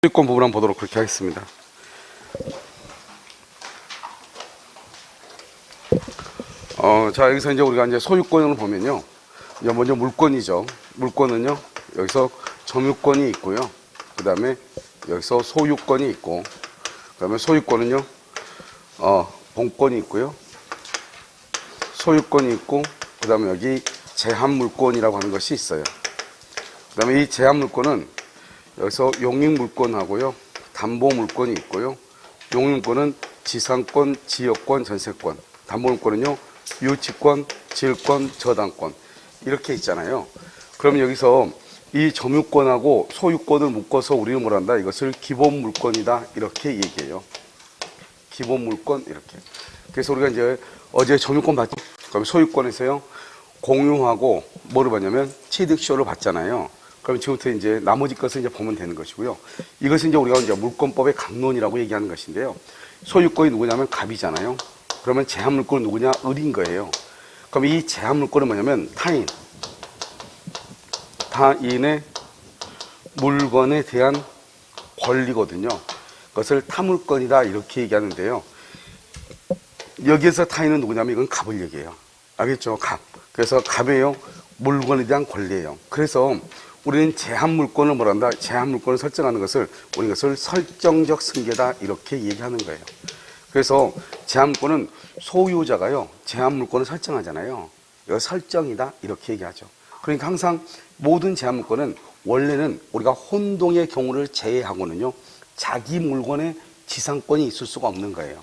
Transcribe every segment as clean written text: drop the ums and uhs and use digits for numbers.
소유권 부분 한번 보도록 그렇게 하겠습니다. 자, 여기서 이제 우리가 이제 소유권을 보면요. 이제 먼저 물권이죠. 물권은요, 여기서 점유권이 있고요. 그 다음에 여기서 소유권이 있고, 그 다음에 소유권은요, 본권이 있고요. 소유권이 있고, 그 다음에 여기 제한물권이라고 하는 것이 있어요. 그 다음에 이 제한물권은 여기서 용익물권하고요, 담보물권이 있고요. 용익물권은 지상권, 지역권, 전세권. 담보물권은요, 유치권, 질권, 저당권. 이렇게 있잖아요. 그럼 여기서 이 점유권하고 소유권을 묶어서 우리는 뭘 한다? 이것을 기본물권이다. 이렇게 얘기해요. 기본물권, 이렇게. 그래서 우리가 이제 어제 점유권 봤죠? 그럼 소유권에서요, 공유하고 뭐를 봤냐면 취득쇼를 봤잖아요. 그럼 지금부터 이제 나머지 것을 이제 보면 되는 것이고요. 이것은 이제 우리가 이제 물권법의 강론이라고 얘기하는 것인데요. 소유권이 누구냐면 갑이잖아요. 그러면 제한물권은 누구냐? 을인 거예요. 그럼 이 제한물권은 뭐냐면 타인의 물건에 대한 권리거든요. 그것을 타물권이다 이렇게 얘기하는데요. 여기에서 타인은 누구냐면 이건 갑을 얘기해요. 알겠죠? 갑. 그래서 갑이에요. 물건에 대한 권리예요. 그래서 우리는 제한물권을 뭐란다? 제한물권을 설정하는 것을 우리 이것을 설정적 승계다 이렇게 얘기하는 거예요. 그래서 제한물권은 소유자가요, 제한물권을 설정하잖아요. 이거 설정이다 이렇게 얘기하죠. 그러니까 항상 모든 제한물권은 원래는 우리가 혼동의 경우를 제외하고는요, 자기 물건에 지상권이 있을 수가 없는 거예요.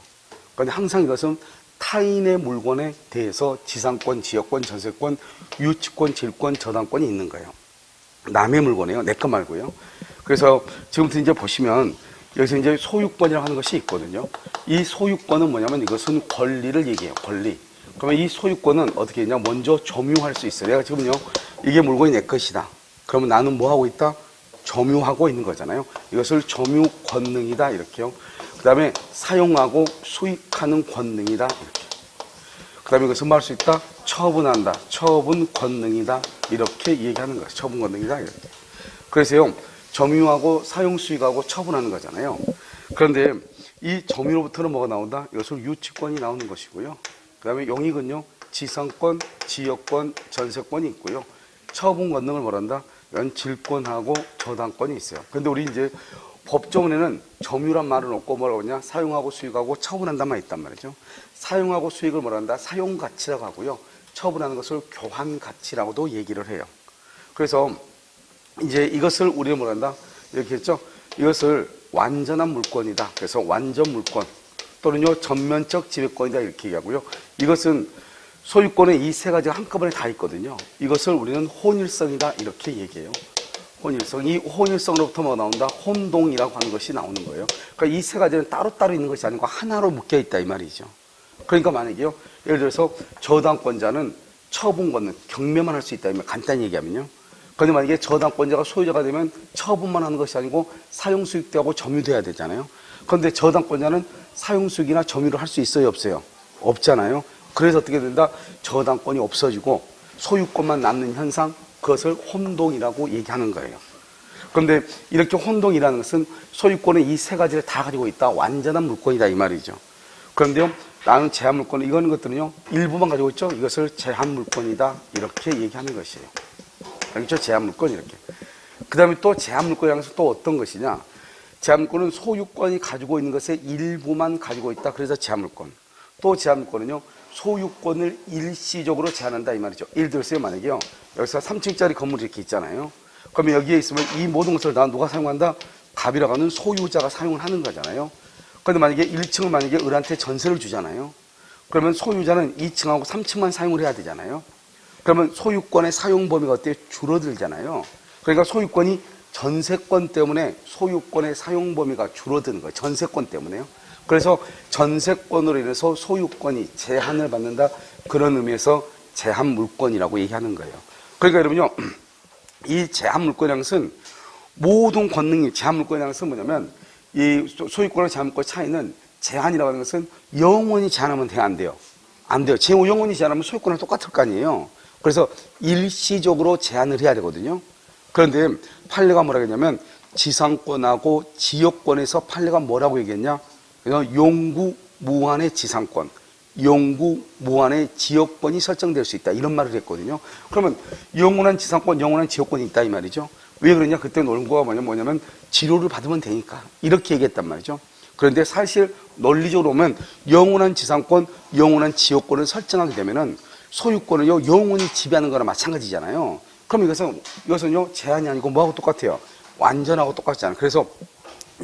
그런데 항상 이것은 타인의 물건에 대해서 지상권, 지역권, 전세권, 유치권, 질권, 저당권이 있는 거예요. 남의 물건이에요. 내 거 말고요. 그래서 지금부터 이제 보시면 여기서 이제 소유권이라고 하는 것이 있거든요. 이 소유권은 뭐냐면 이것은 권리를 얘기해요. 권리. 그러면 이 소유권은 어떻게 했냐? 먼저 점유할 수 있어요. 내가 지금요, 이게 물건이 내 것이다. 그러면 나는 뭐 하고 있다? 점유하고 있는 거잖아요. 이것을 점유 권능이다 이렇게요. 그 다음에 사용하고 수익하는 권능이다 이렇게. 그 다음에 이것은 뭐 할 수 있다? 처분한다. 처분 권능이다. 이렇게 얘기하는 거예요. 처분 권능이다. 이렇게. 그래서요, 점유하고 사용 수익하고 처분하는 거잖아요. 그런데 이 점유로부터는 뭐가 나온다? 이것은 유치권이 나오는 것이고요. 그 다음에 용익은요, 지상권, 지역권, 전세권이 있고요. 처분 권능을 뭐란다? 이건 질권하고 저당권이 있어요. 그런데 우리 이제 법조문에는 점유란 말은 없고 뭐라고 하냐? 사용하고 수익하고 처분한다만 있단 말이죠. 사용하고 수익을 뭐란다? 사용가치라고 하고요. 처분하는 것을 교환가치라고도 얘기를 해요. 그래서 이제 이것을 우리는 뭐란다? 이렇게 했죠? 이것을 완전한 물권이다. 그래서 완전 물권 또는요, 전면적 지배권이다 이렇게 얘기하고요. 이것은 소유권에 이 세 가지가 한꺼번에 다 있거든요. 이것을 우리는 혼일성이다 이렇게 얘기해요. 혼일성. 이 혼일성으로부터 뭐가 나온다? 혼동이라고 하는 것이 나오는 거예요. 그러니까 이 세 가지는 따로따로 있는 것이 아니고 하나로 묶여 있다 이 말이죠. 그러니까 만약에요, 예를 들어서 저당권자는 처분 권능, 경매만 할 수 있다. 간단히 얘기하면요. 그런데 만약에 저당권자가 소유자가 되면 처분만 하는 것이 아니고 사용수익도 하고 점유도 해야 되잖아요. 그런데 저당권자는 사용수익이나 점유를 할 수 있어요, 없어요? 없잖아요. 그래서 어떻게 된다? 저당권이 없어지고 소유권만 남는 현상, 그것을 혼동이라고 얘기하는 거예요. 그런데 이렇게 혼동이라는 것은 소유권의 이 세 가지를 다 가지고 있다. 완전한 물권이다 이 말이죠. 그런데요, 나는 제한물권, 이거는 것들은요, 일부만 가지고 있죠. 이것을 제한물권이다 이렇게 얘기하는 것이에요. 알겠죠? 제한물권 이렇게. 그 다음에 또 제한물권이라는 것은 또 어떤 것이냐? 제한물권은 소유권이 가지고 있는 것의 일부만 가지고 있다. 그래서 제한물권. 또 제한물권은요, 소유권을 일시적으로 제한한다 이 말이죠. 예를 들어서요, 만약에요, 여기서 3층짜리 건물이 이렇게 있잖아요. 그러면 여기에 있으면 이 모든 것을 다 누가 사용한다? 갑이라고 하는 소유자가 사용을 하는 거잖아요. 그런데 만약에 1층을 만약에 을한테 전세를 주잖아요. 그러면 소유자는 2층하고 3층만 사용을 해야 되잖아요. 그러면 소유권의 사용 범위가 어때요? 줄어들잖아요. 그러니까 소유권이 전세권 때문에 소유권의 사용 범위가 줄어드는 거예요. 전세권 때문에요. 그래서 전세권으로 인해서 소유권이 제한을 받는다. 그런 의미에서 제한물권이라고 얘기하는 거예요. 그러니까 여러분요, 이 제한물권이라는 것은 모든 권능이, 제한물권이라는 것은 뭐냐면 이 소유권과 제한물권의 차이는 제한이라고 하는 것은 영원히 제한하면 돼요, 안 돼요? 안 돼요. 영원히 제한하면 소유권은 똑같을 거 아니에요. 그래서 일시적으로 제한을 해야 되거든요. 그런데 판례가 뭐라 했냐면 지상권하고 지역권에서 판례가 뭐라고 얘기했냐? 그래서 용구 무한의 지상권, 용구 무한의 지역권이 설정될 수 있다. 이런 말을 했거든요. 그러면 영원한 지상권, 영원한 지역권이 있다 이 말이죠. 왜 그러냐? 그때 논거가 뭐냐면 지로를 받으면 되니까 이렇게 얘기했단 말이죠. 그런데 사실 논리적으로 보면 영원한 지상권, 영원한 지역권을 설정하게 되면은 소유권을요 영원히 지배하는 거나 마찬가지잖아요. 그럼 이것은요 제한이 아니고 뭐하고 똑같아요? 완전하고 똑같잖아요. 그래서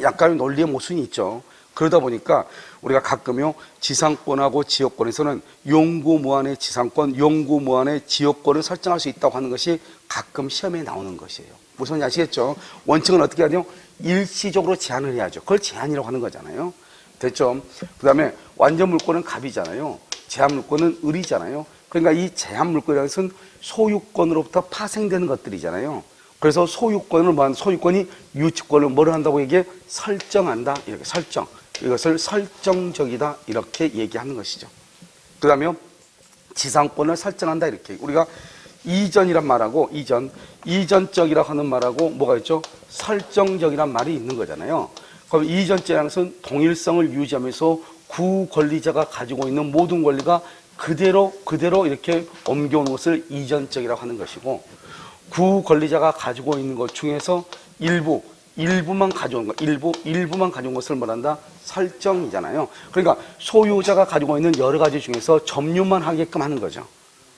약간의 논리의 모순이 있죠. 그러다 보니까 우리가 가끔요 지상권하고 지역권에서는 용구무한의 지상권, 용구무한의 지역권을 설정할 수 있다고 하는 것이 가끔 시험에 나오는 것이에요. 무슨 말인지 아시겠죠? 원칙은 어떻게 하죠? 일시적으로 제한을 해야죠. 그걸 제한이라고 하는 거잖아요. 됐죠? 그 다음에 완전 물권은 갑이잖아요. 제한 물권은 을이잖아요. 그러니까 이 제한 물권이라는 것은 소유권으로부터 파생되는 것들이잖아요. 그래서 소유권이 유치권을 뭐를 한다고 얘기해? 설정한다. 이렇게 설정. 이것을 설정적이다. 이렇게 얘기하는 것이죠. 그 다음에 지상권을 설정한다. 이렇게. 우리가 이전이란 말하고 이전적이라고 하는 말하고 뭐가 있죠? 설정적이란 말이 있는 거잖아요. 그럼 이전적이라는 것은 동일성을 유지하면서 구 권리자가 가지고 있는 모든 권리가 그대로 이렇게 옮겨오는 것을 이전적이라고 하는 것이고, 구 권리자가 가지고 있는 것 중에서 일부만 가져온 것, 일부만 가져온 것을 뭐란다? 설정이잖아요. 그러니까 소유자가 가지고 있는 여러 가지 중에서 점유만 하게끔 하는 거죠.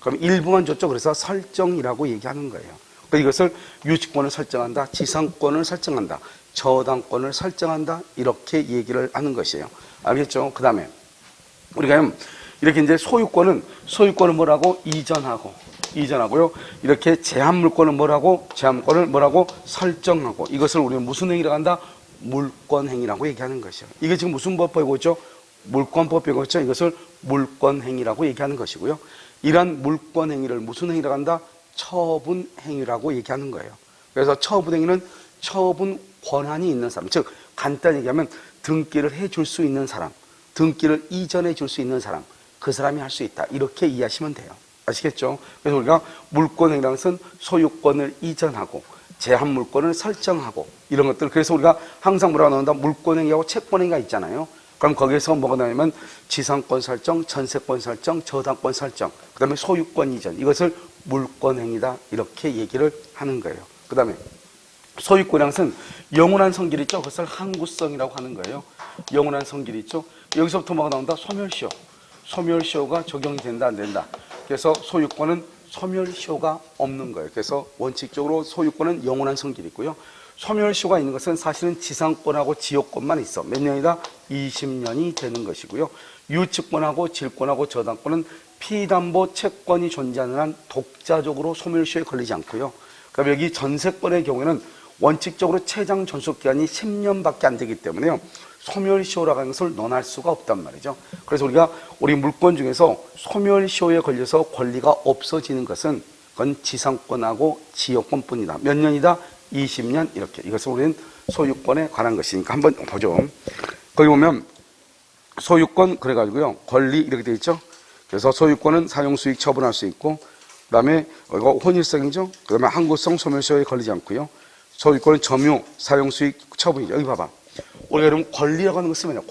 그럼 일부만 줬죠. 그래서 설정이라고 얘기하는 거예요. 그러니까 이것을 유치권을 설정한다, 지상권을 설정한다, 저당권을 설정한다, 이렇게 얘기를 하는 것이에요. 알겠죠? 그 다음에 우리가 이렇게 이제 소유권은 뭐라고? 이전하고요. 이렇게 제한물권을 제한물권을 뭐라고? 설정하고, 이것을 우리는 무슨 행위라고 한다? 물권행위라고 얘기하는 것이요. 이게 지금 무슨 법법이고 있죠? 물권법이고 있죠? 이것을 물권행위라고 얘기하는 것이고요. 이러한 물권행위를 무슨 행위라고 한다? 처분행위라고 얘기하는 거예요. 그래서 처분행위는 처분 권한이 있는 사람, 즉 간단히 얘기하면 등기를 해줄 수 있는 사람, 등기를 이전해 줄 수 있는 사람, 그 사람이 할 수 있다. 이렇게 이해하시면 돼요. 아시겠죠? 그래서 우리가 물권행위라는 것은 소유권을 이전하고 제한물권을 설정하고 이런 것들. 그래서 우리가 항상 뭐라고 나온다? 물권행위하고 채권행위가 있잖아요. 그럼 거기에서 뭐가 나오냐면 지상권 설정, 전세권 설정, 저당권 설정, 그 다음에 소유권 이전, 이것을 물권행위다. 이렇게 얘기를 하는 거예요. 그 다음에 소유권이라는 것은 영원한 성질이 있죠. 그것을 항구성이라고 하는 거예요. 영원한 성질이 있죠. 여기서부터 뭐가 나온다? 소멸시효. 소멸시효가 적용이 된다, 안 된다. 그래서 소유권은 소멸시효가 없는 거예요. 그래서 원칙적으로 소유권은 영원한 성질이 있고요. 소멸시효가 있는 것은 사실은 지상권하고 지역권만 있어. 몇 년이다? 20년이 되는 것이고요. 유치권하고 질권하고 저당권은 피담보 채권이 존재하는 한 독자적으로 소멸시효에 걸리지 않고요. 그럼 여기 전세권의 경우에는 원칙적으로 최장 존속기간이 10년밖에 안 되기 때문에요. 소멸시효라고 하는 것을 논할 수가 없단 말이죠. 그래서 우리 물권 중에서 소멸시효에 걸려서 권리가 없어지는 것은 그건 지상권하고 지역권뿐이다. 몇 년이다? 20년 이렇게. 이것을 우리는 소유권에 관한 것이니까 한번 보죠. 거기 보면 소유권 그래가지고요. 권리 이렇게 되어 있죠. 그래서 소유권은 사용수익 처분할 수 있고, 그 다음에 이거 혼일성이죠. 그 다음에 항구성 소멸시효에 걸리지 않고요. 소유권은 점유 사용수익 처분이죠. 여기 봐봐. 우리가 여러분 권리라고 하는 것은 뭐냐?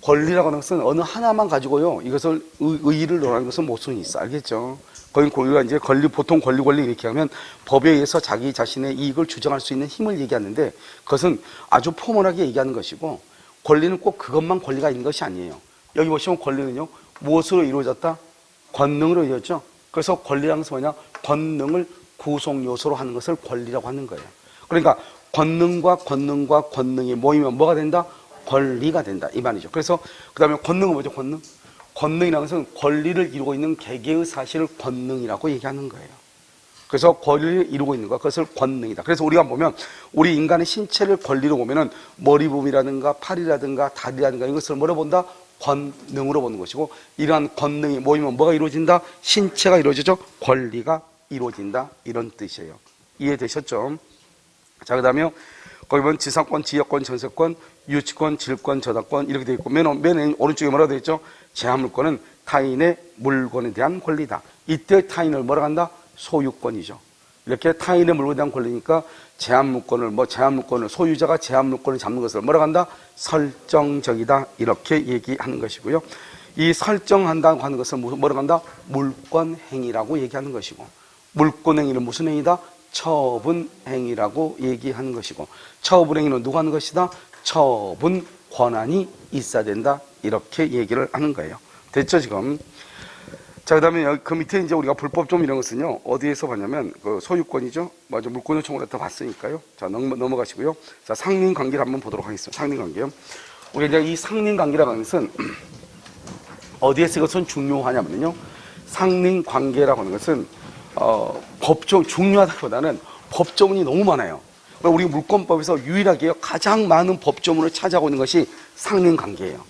권리라고 하는 것은 어느 하나만 가지고요. 이것을 의의를 논하는 것은 모순이 있어. 알겠죠? 거기 우리가 이제 보통 권리 이렇게 하면 법에 의해서 자기 자신의 이익을 주장할 수 있는 힘을 얘기하는데, 그것은 아주 포멀하게 얘기하는 것이고, 권리는 꼭 그것만 권리가 있는 것이 아니에요. 여기 보시면 권리는요, 무엇으로 이루어졌다? 권능으로 이루어졌죠. 그래서 권리라는 것은 뭐냐? 권능을 구성 요소로 하는 것을 권리라고 하는 거예요. 그러니까 권능과 권능이 모이면 뭐가 된다? 권리가 된다. 이 말이죠. 그래서 그 다음에 권능은 뭐죠? 권능이라는 것은 권리를 이루고 있는 개개의 사실을 권능이라고 얘기하는 거예요. 그래서 권리를 이루고 있는 것, 그것을 권능이다. 그래서 우리가 보면 우리 인간의 신체를 권리로 보면은 머리 부분이라든가 팔이라든가 다리라든가 이것을 뭐로 본다? 권능으로 보는 것이고, 이러한 권능이 모이면 뭐가 이루어진다? 신체가 이루어지죠. 권리가 이루어진다. 이런 뜻이에요. 이해되셨죠? 자, 그 다음에 거기 보면 지상권, 지역권, 전세권, 유치권, 질권, 저당권 이렇게 되어 있고, 맨 오른쪽에 뭐라고 되어 있죠? 제한물권은 타인의 물건에 대한 권리다. 이때 타인을 뭐라고 한다? 소유권이죠. 이렇게 타인의 물건에 대한 권리니까 제한물건을 소유자가 제한물건을 잡는 것을 뭐라고 한다? 설정적이다. 이렇게 얘기하는 것이고요. 이 설정한다고 하는 것을 뭐라고 한다? 물권행위라고 얘기하는 것이고, 물권행위는 무슨 행위다? 처분행위라고 얘기하는 것이고, 처분행위는 누가 하는 것이다? 처분 권한이 있어야 된다. 이렇게 얘기를 하는 거예요. 됐죠, 지금? 자, 그 다음에 그 밑에 이제 우리가 불법점 이런 것은요, 어디에서 봤냐면, 그 소유권이죠? 맞아, 물권 요청을 다 봤으니까요. 자, 넘어가시고요. 자, 상린관계를 한번 보도록 하겠습니다. 상린관계요. 우리가 이제 이 상린관계라고 하는 것은, 어디에서 이것은 중요하냐면요. 상린관계라고 하는 것은, 법조, 중요하다기보다는 법조문이 너무 많아요. 우리 물권법에서 유일하게 가장 많은 법조문을 차지하고 있는 것이 상린관계예요.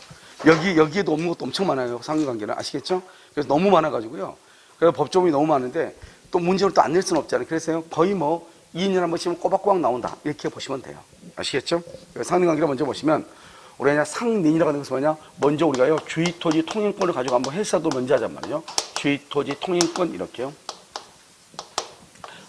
여기에도 없는 것도 엄청 많아요. 상린관계는. 아시겠죠? 그래서 너무 많아가지고요. 그래서 법조문이 너무 많은데 또 문제를 또 안 낼 수는 없잖아요. 그래서 거의 2년에 한 번씩은 꼬박꼬박 나온다. 이렇게 보시면 돼요. 아시겠죠? 상린관계를 먼저 보시면 우리가 그냥 상린이라고 하는 것은 뭐냐? 먼저 우리가요, 주의토지 통행권을 가지고 한번 해석도 먼저 하잔 말이에요. 주의토지 통행권 이렇게요.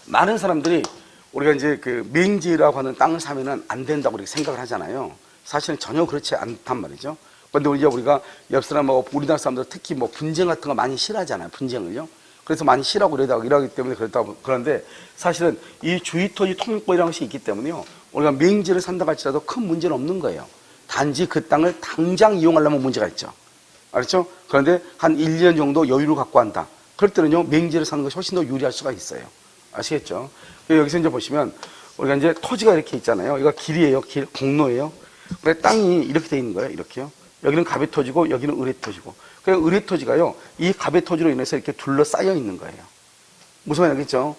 많은 사람들이 우리가 이제 그 맹지라고 하는 땅을 사면은 안 된다고 이렇게 생각을 하잖아요. 사실은 전혀 그렇지 않단 말이죠. 그런데 이제 우리가 옆 사람하고 우리나라 사람들 특히 분쟁 같은 거 많이 싫어하잖아요. 분쟁을요. 그래서 많이 싫어하고 이러기 때문에 그런데 사실은 이 주의토지 통행권이라는 것이 있기 때문에요. 우리가 맹지를 산다고 할지라도 큰 문제는 없는 거예요. 단지 그 땅을 당장 이용하려면 문제가 있죠. 알았죠? 그런데 한 1, 2년 정도 여유를 갖고 한다. 그럴 때는요, 맹지를 사는 것이 훨씬 더 유리할 수가 있어요. 아시겠죠? 여기서 이제 보시면 우리가 이제 토지가 이렇게 있잖아요. 이거 길이에요. 공로예요. 근데 땅이 이렇게 돼 있는 거예요. 이렇게요. 여기는 갑의 토지고 여기는 을의 토지고. 그러니까 을의 토지가요, 이 갑의 토지로 인해서 이렇게 둘러싸여 있는 거예요. 무슨 말인지 알겠죠?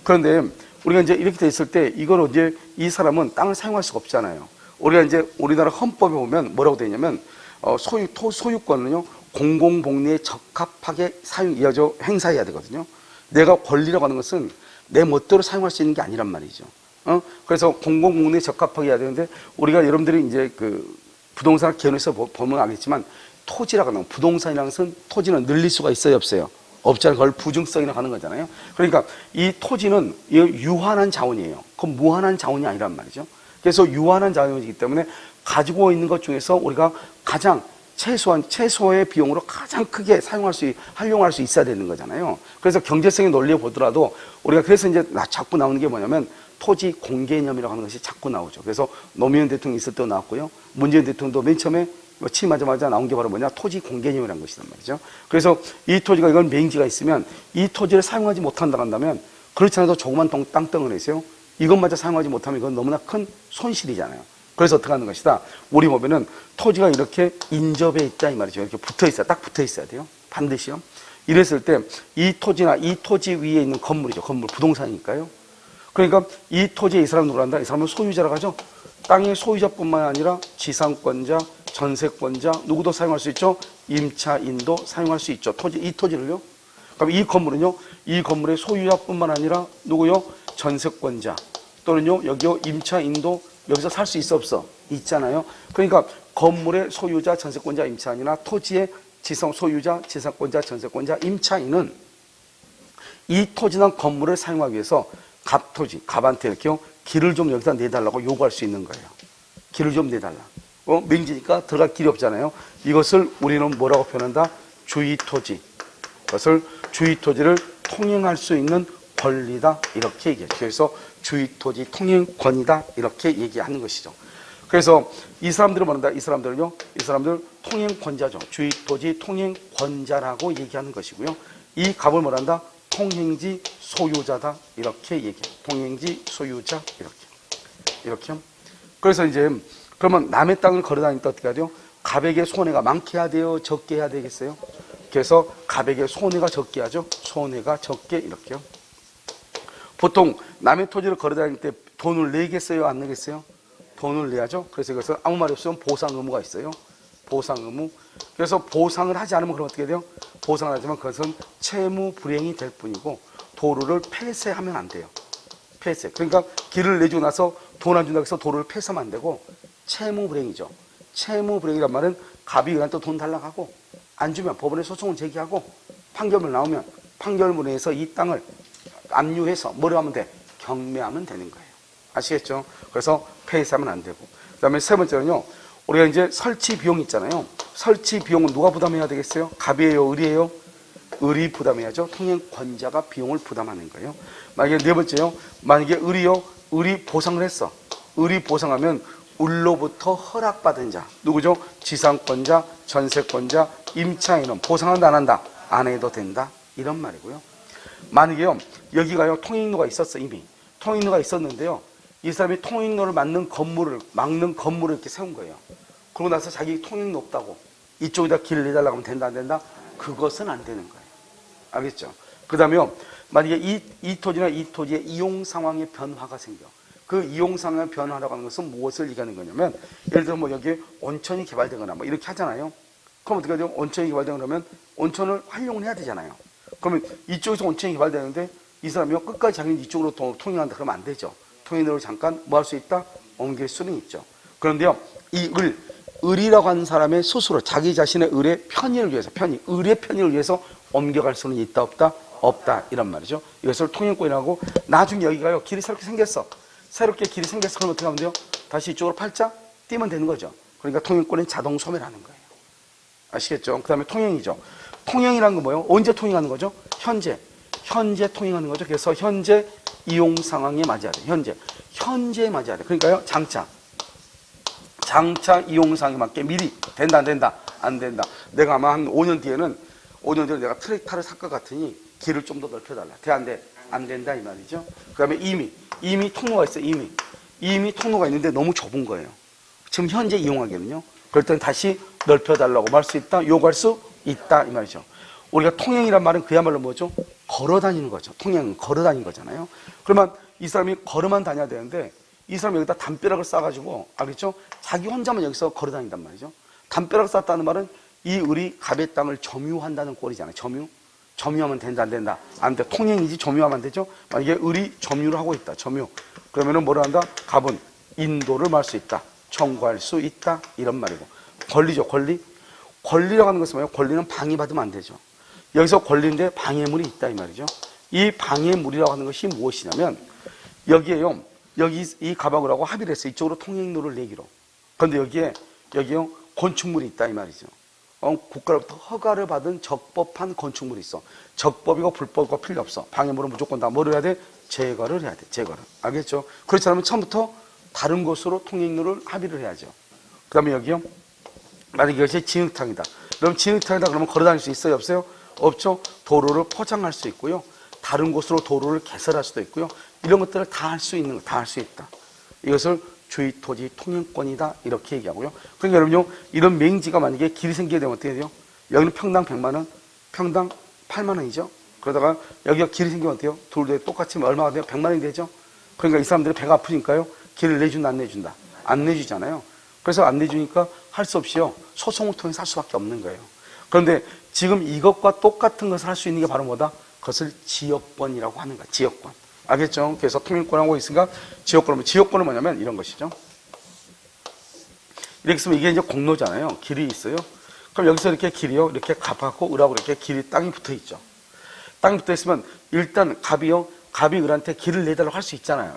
그런데 우리가 이제 이렇게 돼 있을 때 이걸 이제 이 사람은 땅을 사용할 수가 없잖아요. 우리가 이제 우리나라 헌법에 보면 뭐라고 되어 있냐면 소유권은요, 공공복리에 적합하게 행사해야 되거든요. 내가 권리라고 하는 것은 내 멋대로 사용할 수 있는 게 아니란 말이죠. 그래서 공공복리에 적합하게 해야 되는데, 우리가 여러분들이 이제 그 부동산을 개론해서 보면 알겠지만, 토지라고 하는 부동산이라는 것은 토지는 늘릴 수가 있어요, 없어요? 없잖아요. 그걸 부증성이라고 하는 거잖아요. 그러니까 이 토지는 유한한 자원이에요. 그건 무한한 자원이 아니란 말이죠. 그래서 유한한 자원이기 때문에 가지고 있는 것 중에서 우리가 가장 최소의 비용으로 가장 크게 활용할 수 있어야 되는 거잖아요. 그래서 경제성의 논리에 보더라도 우리가 그래서 이제 자꾸 나오는 게 뭐냐면 토지 공개념이라고 하는 것이 자꾸 나오죠. 그래서 노무현 대통령이 있을 때도 나왔고요. 문재인 대통령도 맨 처음에 취임하자마자 나온 게 바로 뭐냐? 토지 공개념이라는 것이란 말이죠. 그래서 이 토지가, 이건 맹지가 있으면 이 토지를 사용하지 못한다고 한다면, 그렇지 않아도 조그만 땅덩어리에서요, 이것마저 사용하지 못하면 이건 너무나 큰 손실이잖아요. 그래서 어떻게 하는 것이다? 우리 보면은 토지가 이렇게 인접해 있다 이 말이죠. 이렇게 붙어 있어야, 딱 붙어 있어야 돼요. 반드시요. 이랬을 때 이 토지나 이 토지 위에 있는 건물이죠. 건물, 부동산이니까요. 그러니까 이 토지에 이 사람은 누구란다? 이 사람은 소유자라고 하죠. 땅의 소유자뿐만 아니라 지상권자, 전세권자, 누구도 사용할 수 있죠. 임차인도 사용할 수 있죠. 이 토지를요. 그럼 이 건물은요, 이 건물의 소유자뿐만 아니라 누구요? 전세권자 또는요, 여기요, 임차인도 여기서 살 수 있어, 없어? 있잖아요. 그러니까 건물의 소유자, 전세권자, 임차인이나 토지의 소유자, 지상권자, 전세권자, 임차인은 이 토지나 건물을 사용하기 위해서 갑한테 이렇게요, 길을 좀 여기다 내달라고 요구할 수 있는 거예요. 길을 좀 내달라. 맹지니까 들어갈 길이 없잖아요. 이것을 우리는 뭐라고 표현한다? 주의토지. 그것을 주의토지를 통행할 수 있는 권리다. 이렇게 얘기해요. 그래서 주의토지 통행권이다. 이렇게 얘기하는 것이죠. 그래서 이 사람들은 뭐란다? 이 사람들 통행권자죠. 주의토지 통행권자라고 얘기하는 것이고요. 이 갑을 뭐란다? 통행지 소유자다. 이렇게 얘기해요. 통행지 소유자. 이렇게. 그래서 이제 그러면 남의 땅을 걸어다닐 때 어떻게 해야 돼요? 갑에게 손해가 많게 해야 돼요? 적게 해야 되겠어요? 그래서 갑에게 손해가 적게 하죠. 손해가 적게 이렇게요. 보통 남의 토지를 걸어다닐 때 돈을 내겠어요? 안 내겠어요? 돈을 내야죠. 그래서 이것은 아무 말이 없으면 보상 의무가 있어요. 보상 의무. 그래서 보상을 하지 않으면 그럼 어떻게 해야 돼요? 보상을 하지만 그것은 채무 불이행이 될 뿐이고 도로를 폐쇄하면 안 돼요. 폐쇄. 그러니까 길을 내주고 나서 돈 안 준다고 해서 도로를 폐쇄하면 안 되고 채무 불이행이죠. 채무 불이행이란 말은 갑이 그한테 돈 달라고 하고 안 주면 법원에 소송을 제기하고 판결문 나오면 판결문에서 이 땅을 압류해서 뭐를 하면 돼? 경매하면 되는 거예요. 아시겠죠? 그래서 폐쇄하면 안 되고. 그 다음에 세 번째는요, 우리가 이제 설치 비용 있잖아요. 설치 비용은 누가 부담해야 되겠어요? 갑이에요? 을이에요? 을이 부담해야죠. 통행권자가 비용을 부담하는 거예요. 만약에 네 번째요, 만약에 을이요, 을이 보상을 했어. 을이 보상하면 을로부터 허락받은 자, 누구죠? 지상권자, 전세권자, 임차인은 보상한다, 안 한다? 안 해도 된다, 이런 말이고요. 만약에요, 여기가요, 통행로가 있었어. 이미 통행로가 있었는데요, 이 사람이 통행로를 막는 건물을 이렇게 세운 거예요. 그러고 나서 자기 통행로 없다고 이쪽에다 길을 내달라고 하면 된다, 안 된다? 그것은 안 되는 거예요. 알겠죠? 그 다음에요, 만약에 이 토지나 이 토지의 이용 상황의 변화가 생겨. 그 이용 상황의 변화라고 하는 것은 무엇을 얘기하는 거냐면, 예를 들어 뭐 여기에 온천이 개발되거나 뭐 이렇게 하잖아요. 그럼 어떻게 하죠? 온천이 개발되거나 그러면 온천을 활용을 해야 되잖아요. 그러면 이쪽에서 온천이 개발되는데 이 사람이 끝까지 자기는 이쪽으로 통행한다 그러면 안 되죠. 통행로를 잠깐 뭐 할 수 있다? 옮길 수는 있죠. 그런데요, 이 을이라고 하는 사람의 스스로 자기 자신의 을의 편의를 위해서, 을의 편의를 위해서 옮겨갈 수는 있다, 없다? 없다, 이런 말이죠. 이것을 통행권이라고. 나중에 여기가요, 길이 새롭게 생겼어. 새롭게 길이 생겼어. 그러면 어떻게 하면 돼요? 다시 이쪽으로 팔짝 뛰면 되는 거죠. 그러니까 통행권은 자동 소멸하는 거예요. 아시겠죠? 그 다음에 통행이죠. 통행이라는 건 뭐예요? 언제 통행하는 거죠? 현재 통행하는 거죠. 그래서 현재 이용 상황에 맞아야 돼. 현재에 맞아야 돼. 그러니까요, 장차 이용 상황에 맞게 미리 된다, 안 된다? 안 된다. 내가 아마 한 5년 뒤에는 내가 트랙터를 살 것 같으니 길을 좀 더 넓혀달라. 돼, 안 돼? 안 된다, 이 말이죠. 그 다음에 이미 통로가 있어요. 이미 통로가 있는데 너무 좁은 거예요. 지금 현재 이용하기는요. 그럴 때는 다시 넓혀달라고 말 수 있다, 요구할 수 있다, 이 말이죠. 우리가 통행이란 말은 그야말로 뭐죠? 걸어 다니는 거죠. 통행은 걸어 다니는 거잖아요. 그러면 이 사람이 걸어만 다녀야 되는데, 이 사람이 여기다 담벼락을 쌓아가지고, 알겠죠? 자기 혼자만 여기서 걸어 다닌단 말이죠. 담벼락을 쌓았다는 말은 이 을이 갑의 땅을 점유한다는 꼴이잖아요. 점유하면 된다, 안 된다? 안 돼. 통행이지 점유하면 안 되죠? 만약에 을이 점유를 하고 있다, 그러면은 뭐라 한다? 갑은 인도를 말 수 있다, 청구할 수 있다, 이런 말이고. 권리죠, 권리라고 하는 것은 뭐예요? 권리는 방해받으면 안 되죠. 여기서 권리인데 방해물이 있다, 이 말이죠. 이 방해물이라고 하는 것이 무엇이냐면, 여기에요, 이 갑하고 합의를 했어요. 이쪽으로 통행로를 내기로. 그런데 여기에요, 건축물이 있다, 이 말이죠. 국가로부터 허가를 받은 적법한 건축물이 있어. 적법이고 불법이고 필요 없어. 방해물은 무조건 다 뭐를 해야 돼? 제거를 해야 돼. 알겠죠? 그렇지 않으면 처음부터 다른 곳으로 통행로를 합의를 해야죠. 그 다음에 여기요, 만약에 이것이 진흙탕이다. 그럼 진흙탕이다 그러면 걸어 다닐 수 있어요, 없어요? 없죠. 도로를 포장할 수 있고요, 다른 곳으로 도로를 개설할 수도 있고요, 이런 것들을 다 할 수 있는 거, 다 할 수 있다. 이것을 주의토지 통행권이다, 이렇게 얘기하고요. 그러니까 여러분요, 이런 맹지가 만약에 길이 생기게 되면 어떻게 돼요? 여기는 평당 100만 원, 평당 8만 원이죠. 그러다가 여기가 길이 생기면 어때요? 둘 다 똑같이 얼마가 돼요? 100만 원이 되죠. 그러니까 이 사람들이 배가 아프니까요, 길을 내준다, 안 내준다? 안 내주잖아요. 그래서 안 내주니까 할 수 없이요, 소송을 통해서 할 수밖에 없는 거예요. 그런데 지금 이것과 똑같은 것을 할 수 있는 게 바로 뭐다? 그것을 지역권이라고 하는 거야. 지역권. 알겠죠? 그래서 통행권하고 있으니까 지역권은 뭐냐면 이런 것이죠. 이렇게 쓰면 이게 이제 공로잖아요. 길이 있어요. 그럼 여기서 이렇게 길이요, 이렇게 갑하고 을하고 이렇게 땅이 붙어 있죠. 땅이 붙어 있으면 일단 갑이 을한테 길을 내달라고 할 수 있잖아요.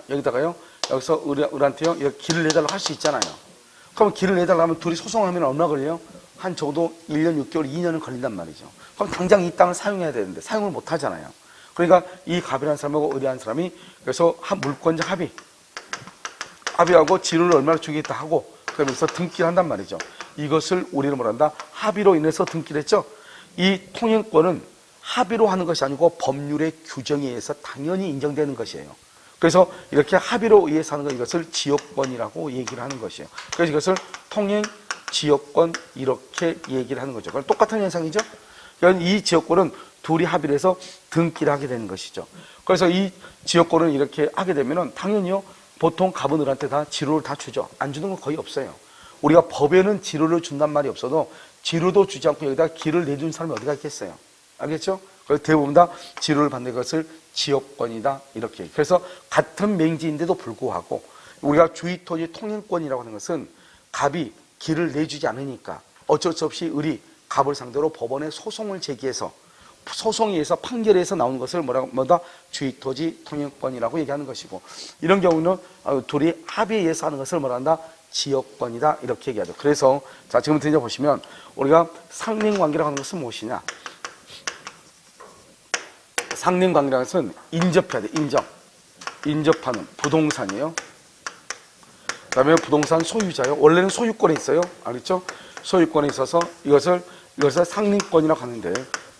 여기서 을한테요, 이렇게 길을 내달라고 할 수 있잖아요. 그럼 길을 내달라고 하면 둘이 소송하면 얼마 걸려요? 한 적어도 1년 6개월, 2년은 걸린단 말이죠. 그럼 당장 이 땅을 사용해야 되는데 사용을 못 하잖아요. 그러니까 이 갑이라는 사람하고 을이라는 사람이 그래서 물권자 합의하고 진호를 얼마나 주겠다 하고, 그러면서 등기를 한단 말이죠. 이것을 우리는 뭐란다? 합의로 인해서 등기를 했죠. 이 통행권은 합의로 하는 것이 아니고 법률의 규정에 의해서 당연히 인정되는 것이에요. 그래서 이렇게 합의로 의해서 하는 것, 이것을 지역권이라고 얘기를 하는 것이에요. 그래서 이것을 통행, 지역권, 이렇게 얘기를 하는 거죠. 그럼 똑같은 현상이죠. 그러니까 이 지역권은 둘이 합의를 해서 등기를 하게 되는 것이죠. 그래서 이 지역권을 이렇게 하게 되면은 당연히요, 보통 갑은 을한테 다 지로를 다 주죠. 안 주는 건 거의 없어요. 우리가 법에는 지로를 준단 말이 없어도 지로도 주지 않고 여기다 길을 내준 사람이 어디가 있겠어요. 알겠죠? 그래서 대부분 다 지로를 받는 것을 지역권이다, 이렇게. 그래서 같은 맹지인데도 불구하고 우리가 주의토지 통행권이라고 하는 것은 갑이 길을 내주지 않으니까 어쩔 수 없이 을이 갑을 상대로 법원에 소송을 제기해서 소송에서 판결에서 나오는 것을 뭐다 주의토지 통행권이라고 얘기하는 것이고, 이런 경우는 둘이 합의에 의해서 하는 것을 뭐란다 지역권이다 이렇게 얘기하죠. 그래서 자 지금부터 이제 보시면 우리가 상린관계라고 하는 것은 무엇이냐? 상린관계라는 것은 인접해야 돼. 인접하는 부동산이에요. 그 다음에 부동산 소유자요. 원래는 소유권에 있어요. 알겠죠? 소유권에 있어서 이것을 상린권이라고 하는데,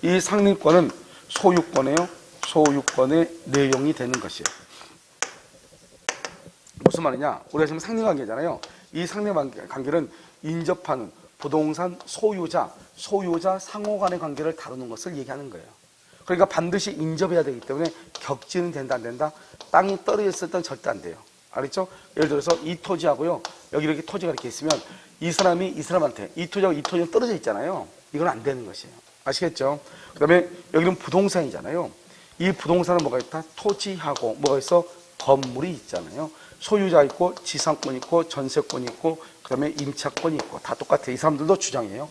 이 상린권은 소유권이에요. 소유권의 내용이 되는 것이에요. 무슨 말이냐? 우리가 지금 상린관계잖아요. 이 상린관계는 인접하는 부동산 소유자 상호 간의 관계를 다루는 것을 얘기하는 거예요. 그러니까 반드시 인접해야 되기 때문에 격지는 된다 안 된다? 땅이 떨어졌을 때는 절대 안 돼요. 알겠죠? 예를 들어서 이 토지하고요, 여기 이렇게 토지가 이렇게 있으면 이 사람이 이 사람한테 이 토지하고 이 토지는 떨어져 있잖아요. 이건 안 되는 것이에요. 아시겠죠? 그 다음에 여기는 부동산이잖아요. 이 부동산은 뭐가 있다? 토지하고 뭐가 있어? 건물이 있잖아요. 소유자 있고 지상권 있고 전세권 있고 그 다음에 임차권이 있고 다 똑같아요. 이 사람들도 주장이에요.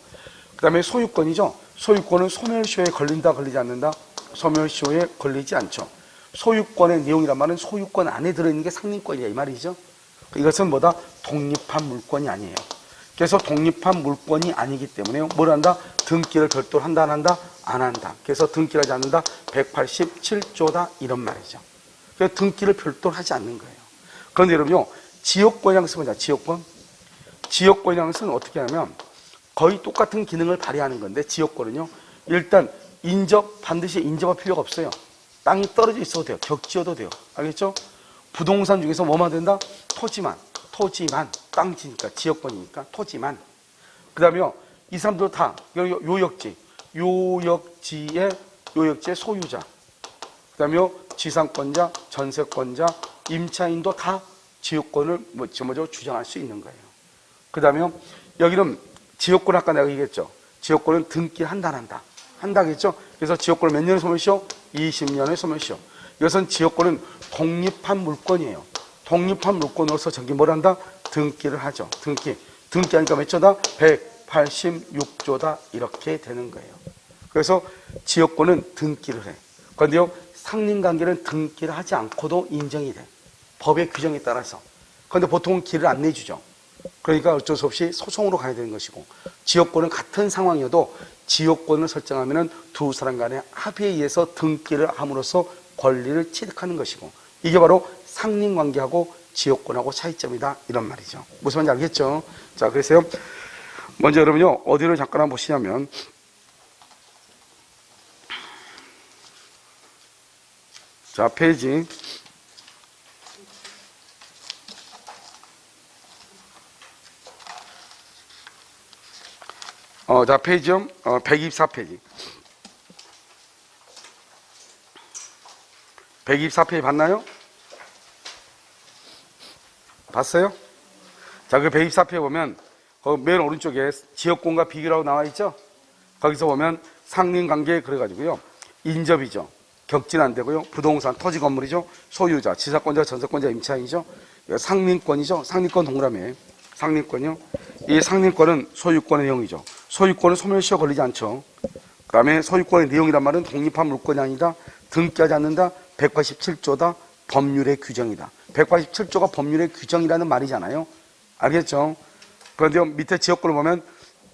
그 다음에 소유권이죠. 소유권은 소멸시효에 걸린다 걸리지 않는다? 소멸시효에 걸리지 않죠. 소유권의 내용이란 말은 소유권 안에 들어있는 게 상린권이야 이 말이죠. 이것은 뭐다? 독립한 물권이 아니에요. 그래서 독립한 물권이 아니기 때문에 뭘 한다? 등기를 별도로 한다 안 한다? 안 한다. 그래서 등기를 하지 않는다? 187조다 이런 말이죠. 그래서 등기를 별도로 하지 않는 거예요. 그런데 여러분요, 지역권이라는 것은 뭐냐? 지역권이라는 것은 어떻게 하냐면 거의 똑같은 기능을 발휘하는 건데, 지역권은요 일단 반드시 인접할 필요가 없어요. 땅이 떨어져 있어도 돼요. 격지어도 돼요. 알겠죠? 부동산 중에서 뭐만 된다? 토지만 땅지니까 지역권이니까 토지만. 그 다음에요, 이 사람들 다 요역지의 소유자, 그 다음에요 지상권자, 전세권자, 임차인도 다 지역권을 주장할 수 있는 거예요. 그 다음에요, 여기는 지역권 아까 내가 얘기했죠. 지역권은 등기를 한다 안 한다? 한다겠죠? 그래서 지역권을 몇 년에 소멸시효? 20년에 소멸시효. 이것은 지역권은 독립한 물권이에요. 독립한 물권으로서 저기 뭘 한다? 등기를 하죠. 등기하니까 몇 조다? 186조다 이렇게 되는 거예요. 그래서 지역권은 등기를 해. 그런데요, 상린관계는 등기를 하지 않고도 인정이 돼. 법의 규정에 따라서. 그런데 보통은 길을 안 내주죠. 그러니까 어쩔 수 없이 소송으로 가야 되는 것이고, 지역권은 같은 상황이어도 지역권을 설정하면 두 사람 간의 합의에 의해서 등기를 함으로써 권리를 취득하는 것이고, 이게 바로 상린관계하고 지역권하고 차이점이다 이런 말이죠. 무슨 말인지 알겠죠? 자, 그래서요, 먼저 여러분요 어디를 잠깐 한번 보시냐면, 자 페이지 자 페이지요 124페이지 124페이지 봤나요? 봤어요? 자, 그 124페이지 보면 거기 맨 오른쪽에 지역권과 비교라고 나와 있죠? 거기서 보면 상린관계 그래가지고요, 인접이죠. 격지는 안 되고요. 부동산, 토지 건물이죠. 소유자, 지상권자, 전세권자, 임차인이죠. 상린권이죠. 상린권 동그라미. 상린권이요. 이 상린권은 소유권의 내용이죠. 소유권은 소멸시효 걸리지 않죠. 그 다음에 소유권의 내용이란 말은 독립한 물권이 아니다. 등기하지 않는다. 187조다. 법률의 규정이다. 187조가 법률의 규정이라는 말이잖아요. 알겠죠? 그런데 밑에 지역권을 보면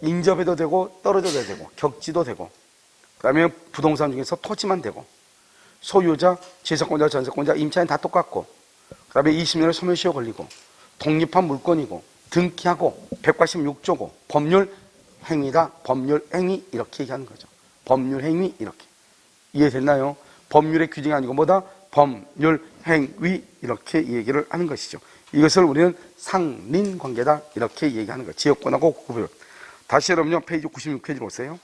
인접해도 되고 떨어져도 되고 격지도 되고, 그 다음에 부동산 중에서 토지만 되고, 소유자, 지상권자, 전세권자, 임차인 다 똑같고, 그 다음에 20년에 소멸시효 걸리고, 독립한 물권이고, 등기하고, 186조고, 법률 행위다. 법률 행위 이렇게 얘기하는 거죠. 법률 행위 이렇게. 이해됐나요? 법률의 규정이 아니고 뭐다? 법률 행위 이렇게 얘기를 하는 것이죠. 이것을 우리는 상린관계다 이렇게 얘기하는 거예요. 지역권하고 구별. 다시 여러분요 페이지 96페이지로 오세요.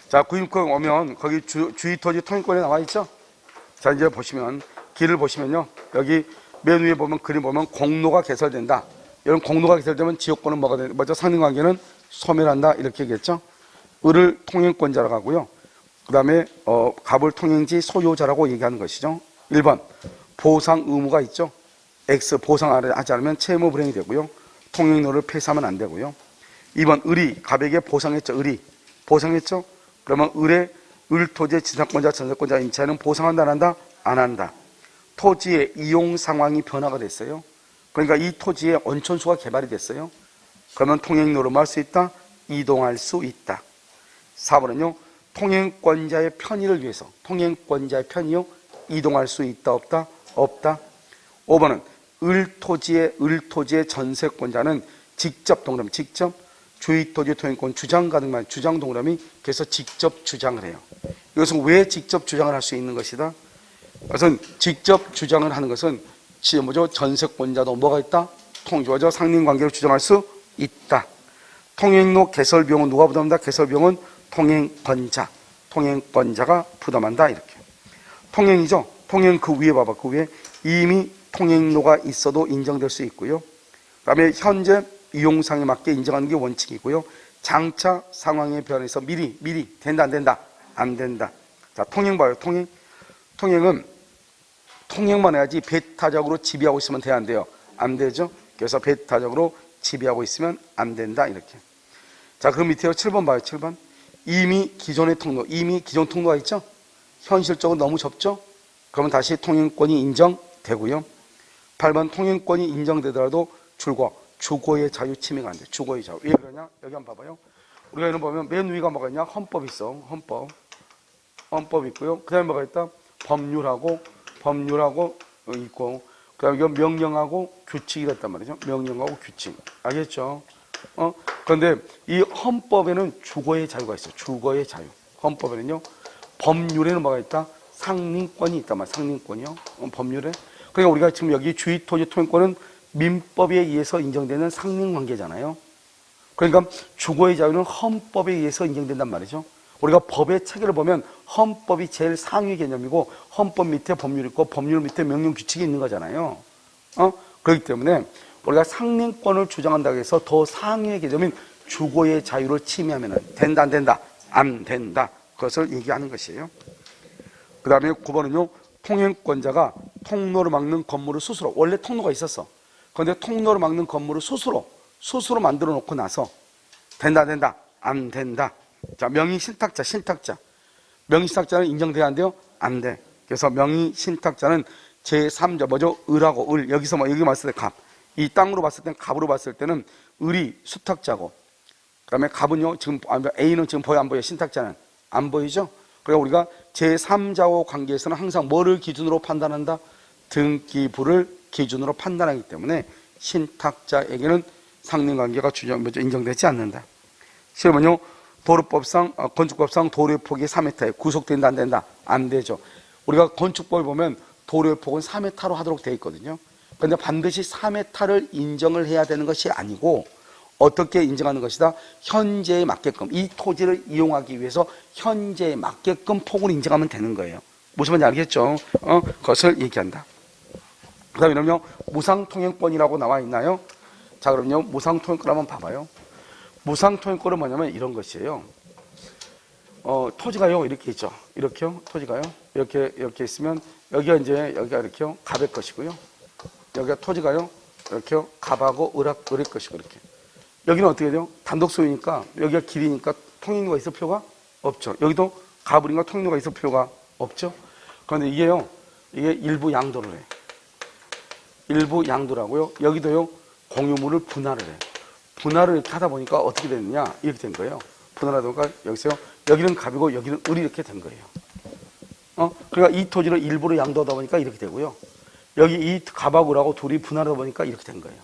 자, 96페이지 오면 거기 주의토지 통행권에 나와 있죠. 자, 이제 보시면 길을 보시면요, 여기 맨 위에 보면 그림 보면 공로가 개설된다. 이런 공로가 개설되면 지역권은 뭐가 되는 거죠? 상린관계는 소멸한다 이렇게 얘기했죠. 을을 통행권자라고 하고요. 그 다음에 갑을 통행지 소유자라고 얘기하는 것이죠. 1번 보상 의무가 있죠. X 보상하지 않으면 채무 불이행이 되고요. 통행료를 폐사하면 안 되고요. 2번 을이 갑에게 보상했죠. 을이 보상했죠. 그러면 을토지의 지상권자, 전세권자 임차인은 보상한다, 안 한다? 안 한다. 토지의 이용 상황이 변화가 됐어요. 그러니까 이 토지에 온천수가 개발이 됐어요. 그러면 통행로로 할 수 있다? 이동할 수 있다. 4번은요, 통행권자의 편의를 위해서, 통행권자의 편의요, 이동할 수 있다, 없다? 없다. 5번은 을토지의 전세권자는 직접 동그라미, 직접 주의토지 통행권 주장 가능한 주장 동그라미, 그래서 직접 주장을 해요. 이것은 왜 직접 주장을 할 수 있는 것이다? 그것은 직접 주장을 하는 것은 뭐죠? 전세권자도 뭐가 있다? 통조죠. 상린관계로 주장할 수 있다. 통행로 개설 비용은 누가 부담한다? 개설 비용은 통행권자가 부담한다. 이렇게. 통행이죠. 통행 그 위에 봐봐. 그 위에 이미 통행로가 있어도 인정될 수 있고요. 그다음에 현재 이용상에 맞게 인정하는 게 원칙이고요. 장차 상황에 변해서 미리 된다, 안 된다? 안 된다. 자, 통행 봐요. 통행은 통행만 해야지 배타적으로 지배하고 있으면 돼야 안 돼요. 안 되죠. 그래서 배타적으로 지배하고 있으면 안 된다. 이렇게. 자, 그럼 밑에요. 7번 봐요. 7번. 이미 기존 통로가 있죠. 현실적으로 너무 좁죠. 그러면 다시 통행권이 인정되고요. 8번 통행권이 인정되더라도 주거의 자유 침해가 안 돼. 주거의 자유. 왜 그러냐? 여기 한번 봐봐요. 우리가 이런 보면 맨 위가 뭐가 있냐? 헌법 있어. 헌법 있고요. 그 다음에 뭐가 있다? 법률하고 있고, 그 다음에 명령하고 규칙이 있단 말이죠. 명령하고 규칙. 알겠죠? 그런데 이 헌법에는 주거의 자유가 있어요. 주거의 자유. 헌법에는요. 법률에는 뭐가 있다? 상린권이 있단 말이에요. 상린권이요. 법률에. 그러니까 우리가 지금 여기 주의토지 통행권은 민법에 의해서 인정되는 상린관계잖아요. 그러니까 주거의 자유는 헌법에 의해서 인정된단 말이죠. 우리가 법의 체계를 보면 헌법이 제일 상위 개념이고 헌법 밑에 법률이 있고 법률 밑에 명령 규칙이 있는 거잖아요. 그렇기 때문에 우리가 상린권을 주장한다고 해서 더 상위의 개념인 주거의 자유를 침해하면 된다, 안 된다? 안 된다. 그것을 얘기하는 것이에요. 그 다음에 9번은요. 통행권자가 통로를 막는 건물을 스스로, 원래 통로가 있었어. 그런데 통로를 막는 건물을 스스로 만들어 놓고 나서 된다, 안 된다? 안 된다. 자, 명의신탁자. 명의신탁자는 인정돼야 안 돼요? 안 돼. 그래서 명의신탁자는 제3자, 뭐죠? 을하고 을. 여기 봤을 때 갑. 이 땅으로 봤을 때, 갑으로 봤을 때는 을이 수탁자고, 그 다음에 갑은요, 지금, A는 지금 보여, 안 보여? 신탁자는 안 보이죠? 그러니까 우리가 제3자와 관계에서는 항상 뭐를 기준으로 판단한다? 등기부를 기준으로 판단하기 때문에 신탁자에게는 상린관계가 인정되지 않는다. 실은요, 건축법상 도로의 폭이 3m에 구속된다, 안 된다? 안 되죠. 우리가 건축법을 보면 도로의 폭은 4m로 하도록 되어 있거든요. 그런데 반드시 4m를 인정을 해야 되는 것이 아니고 어떻게 인정하는 것이다? 현재에 맞게끔, 이 토지를 이용하기 위해서 현재에 맞게끔 폭을 인정하면 되는 거예요. 무슨 말인지 알겠죠? 그것을 얘기한다. 그 다음에 그럼요, 무상통행권이라고 나와 있나요? 자, 그럼요, 무상통행권 한번 봐봐요. 무상통행권은 뭐냐면 이런 것이에요. 토지가요, 이렇게 있죠. 이렇게요, 토지가요. 이렇게 있으면, 여기가 이렇게요, 갑의 것이고요. 여기가 토지가요, 이렇게요, 갑하고 을의 것이고, 이렇게. 여기는 어떻게 돼요? 단독 소유니까, 여기가 길이니까 통행료가 있을 필요가 없죠. 여기도 갑을인가 통행료가 있을 필요가 없죠. 그런데 이게 일부 양도를 해. 일부 양도라고요. 여기도요, 공유물을 분할을 해. 분할을 이렇게 하다 보니까 어떻게 됐느냐? 이렇게 된 거예요. 분할하다 보니까 여기서요, 여기는 갑이고 여기는 을이 이렇게 된 거예요. 그러니까 이 토지를 일부러 양도하다 보니까 이렇게 되고요. 여기 이 갑하고 을하고 둘이 분할하다 보니까 이렇게 된 거예요.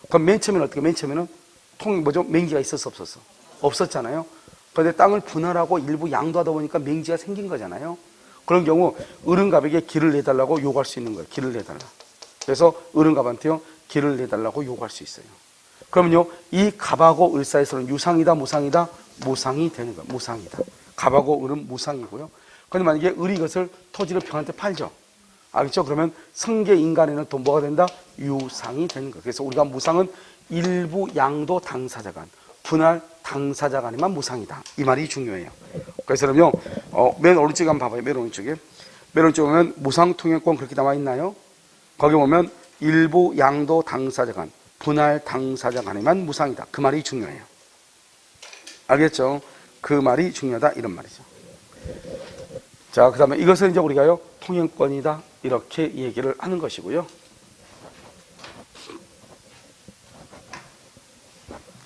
그럼 맨 처음에는 어떻게? 맨 처음에는 맹지가 있었어, 없었어? 없었잖아요. 그런데 땅을 분할하고 일부 양도하다 보니까 맹지가 생긴 거잖아요. 그런 경우 을은 갑에게 길을 내달라고 요구할 수 있는 거예요. 길을 내달라. 그래서 을은 갑한테요, 길을 내달라고 요구할 수 있어요. 그러면요, 이 갑하고 을 사이에서는 유상이다, 무상이다? 무상이 되는 거예요. 무상이다. 갑하고 을은 무상이고요. 그런데 만약에 을이 이것을 토지를 병한테 팔죠. 알겠죠? 그러면 승계 인간에는 또 뭐가 된다? 유상이 되는 거예요. 그래서 우리가 무상은 일부 양도 당사자 간, 분할 당사자 간에만 무상이다. 이 말이 중요해요. 그래서 그럼요, 맨 오른쪽에 한번 봐봐요. 맨 오른쪽에 보면 무상통행권 그렇게 나와 있나요? 거기 보면 일부 양도 당사자 간, 분할 당사자 간에만 무상이다. 그 말이 중요해요. 알겠죠? 그 말이 중요하다 이런 말이죠. 자, 그 다음에 이것을 이제 우리가요 통행권이다 이렇게 얘기를 하는 것이고요.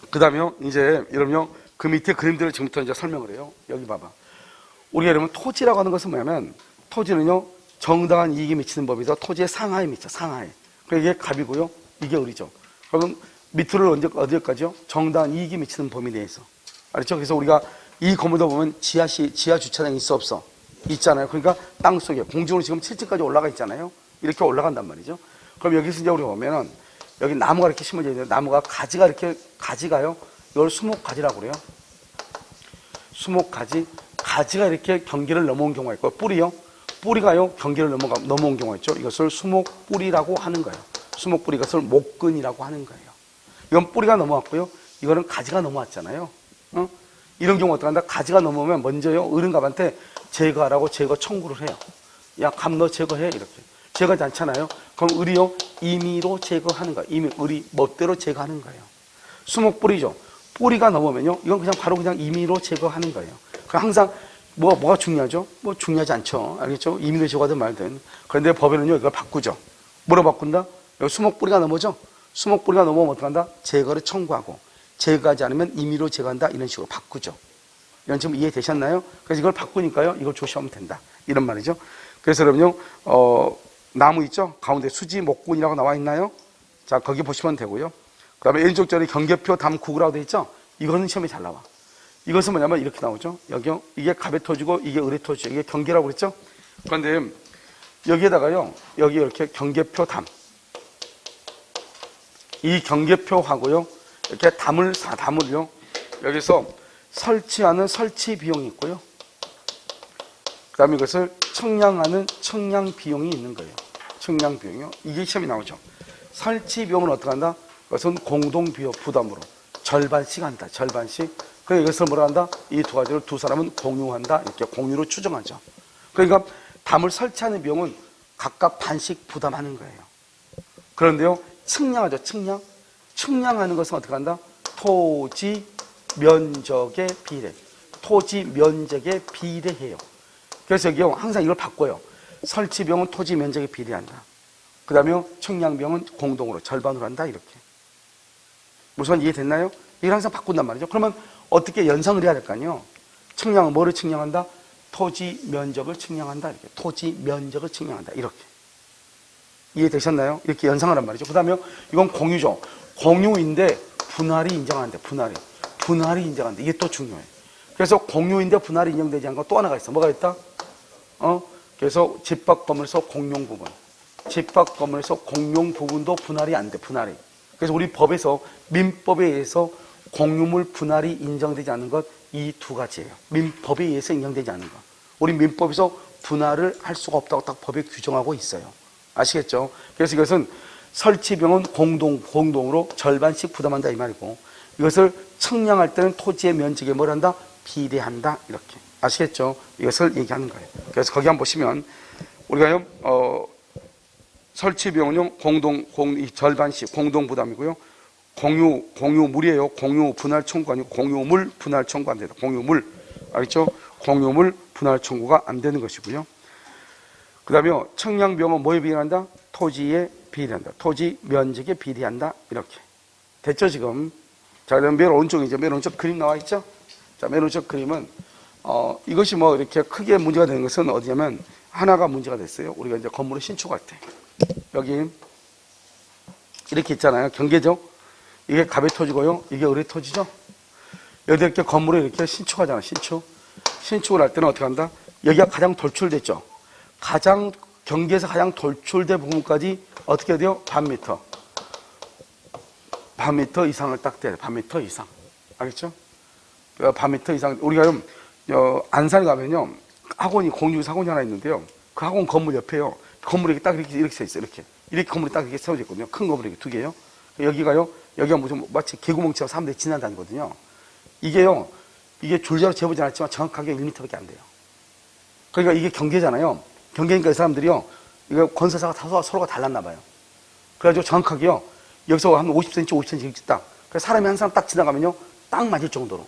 그 다음에 이제 여러분요 그 밑에 그림들을 지금부터 이제 설명을 해요. 여기 봐봐. 우리가 여러분 토지라고 하는 것은 뭐냐면 토지는요 정당한 이익이 미치는 법에서 토지의 상하에 미쳐 상하에. 그러니까 이게 갑이고요 이게 을이죠. 그럼 밑으로 어디까지요? 정당한 이익이 미치는 범위 내에서. 알죠? 그래서 우리가 이 건물도 보면 지하 주차장이 있어 없어? 있잖아요. 그러니까 땅 속에 공중으로 지금 7층까지 올라가 있잖아요. 이렇게 올라간단 말이죠. 그럼 여기서 이제 우리가 보면은 여기 나무가 이렇게 심어져 있는데 나무가 가지가요. 이걸 수목가지라고 그래요. 수목가지. 가지가 이렇게 경계를 넘어온 경우가 있고 뿌리가요 경계를 넘어온 경우가 있죠. 이것을 수목뿌리라고 하는 거예요. 수목뿌리 이것을 목근이라고 하는 거예요. 이건 뿌리가 넘어왔고요. 이거는 가지가 넘어왔잖아요. 이런 경우 어떡한다? 가지가 넘어오면 먼저요 어른갑한테 제거하라고 제거 청구를 해요. 야, 갑 너 제거해 이렇게. 제거하지 않잖아요. 그럼 을이요 임의로 제거하는 거예요. 을이 멋대로 제거하는 거예요. 수목뿌리죠. 뿌리가 넘어오면요 이건 그냥 바로 그냥 임의로 제거하는 거예요. 그럼 항상 뭐가 중요하죠? 뭐 중요하지 않죠. 알겠죠? 임의로 제거하든 말든. 그런데 법에는요 이걸 바꾸죠. 뭐로 바꾼다? 여기 수목뿌리가 넘어오죠. 수목뿌리가 넘어오면 어떡한다? 제거를 청구하고 제거하지 않으면 임의로 제거한다 이런 식으로 바꾸죠. 이건 지금 이해되셨나요? 그래서 이걸 바꾸니까요 이걸 조심하면 된다 이런 말이죠. 그래서 여러분요 나무 있죠? 가운데 수지 목군이라고 나와 있나요? 자 거기 보시면 되고요. 그 다음에 왼쪽 절에 경계표 담구라고 되어 있죠? 이거는 시험에 잘 나와. 이것은 뭐냐면 이렇게 나오죠. 여기요 이게 갑의 토지고 이게 을의 토지죠. 이게 경계라고 그랬죠? 그런데 여기에다가요 여기 이렇게 경계표 담 이 경계표하고요 이렇게 담을요 여기서 설치하는 설치 비용이 있고요. 그 다음에 이것을 청량하는 청량 비용이 있는 거예요. 청량 비용이요. 이게 시험이 나오죠. 설치 비용은 어떻게 한다? 그것은 공동 비용 부담으로 절반씩 한다. 절반씩. 그러니까 이것을 뭐라 한다? 이 두 가지를 두 사람은 공유한다. 이렇게 공유로 추정하죠. 그러니까 담을 설치하는 비용은 각각 반씩 부담하는 거예요. 그런데요, 측량하죠. 측량하는 것은 어떻게 한다? 토지 면적에 비례. 토지 면적에 비례해요. 그래서 여기요, 항상 이걸 바꿔요. 설치 비용은 토지 면적에 비례한다. 그 다음에 측량 비용은 공동으로 절반으로 한다. 이렇게. 무슨 이해됐나요? 이걸 항상 바꾼단 말이죠. 그러면 어떻게 연상을 해야 될까요? 측량은 뭐를 측량한다? 토지 면적을 측량한다. 이렇게. 토지 면적을 측량한다. 이렇게. 이해되셨나요? 이렇게 연상을 한 말이죠. 그 다음에 이건 공유죠. 공유인데 분할이 인정하는데, 분할이 인정하는데, 이게 또 중요해. 그래서 공유인데 분할이 인정되지 않은 거 또 하나가 있어. 뭐가 있다? 그래서 집합 건물에서 공용 부분. 집합 건물에서 공용 부분도 분할이 안 돼, 분할이. 그래서 우리 법에서, 민법에 의해서 공유물 분할이 인정되지 않는 것, 이 두 가지예요. 민법에 의해서 인정되지 않는 것. 우리 민법에서 분할을 할 수가 없다고 딱 법에 규정하고 있어요. 아시겠죠? 그래서 이것은 설치비용은 공동으로 절반씩 부담한다 이 말이고, 이것을 측량할 때는 토지의 면적에 뭘 한다? 비례한다. 이렇게. 아시겠죠? 이것을 얘기하는 거예요. 그래서 거기 한번 보시면, 우리가요, 설치비용은요, 절반씩 공동 부담이고요. 공유물이에요. 공유 분할 청구 아니고 공유물 분할 청구 안 된다. 공유물. 알겠죠? 공유물 분할 청구가 안 되는 것이고요. 그 다음에 측량 비용은 뭐에 비례한다? 토지에 비례한다. 토지 면적에 비례한다. 이렇게. 됐죠, 지금? 자, 그다음 맨 오른쪽이죠. 맨 오른쪽 그림 나와 있죠? 자, 맨 오른쪽 그림은, 이것이 뭐 이렇게 크게 문제가 되는 것은 어디냐면, 하나가 문제가 됐어요. 우리가 이제 건물을 신축할 때. 여기, 이렇게 있잖아요. 경계죠? 이게 갑의 토지고요. 이게 을의 토지죠? 여기 이렇게 건물을 이렇게 신축하잖아. 신축을 할 때는 어떻게 한다? 여기가 가장 돌출됐죠? 경계에서 가장 돌출된 부분까지 어떻게 돼요? 반미터 이상을 딱 떼야 돼. 반미터 이상. 알겠죠? 반미터 이상. 우리가 안산에 가면요. 공유기사 학원이 하나 있는데요. 그 학원 건물 옆에요. 건물이 딱 이렇게 서 있어요. 이렇게 건물이 딱 이렇게 세워져 있거든요. 큰 건물이 두 개요. 여기가 무슨 마치 개구멍처럼 사람들이 지나다니거든요. 이게 줄자로 재보진 않았지만 정확하게 1m밖에 안 돼요. 그러니까 이게 경계잖아요. 경계니까 이 사람들이요. 이거 건설사가 다 서로가 달랐나 봐요. 그래가지고 정확하게요. 여기서 한 50cm 이렇게 딱. 그래서 사람이 한 사람 딱 지나가면요. 딱 맞을 정도로.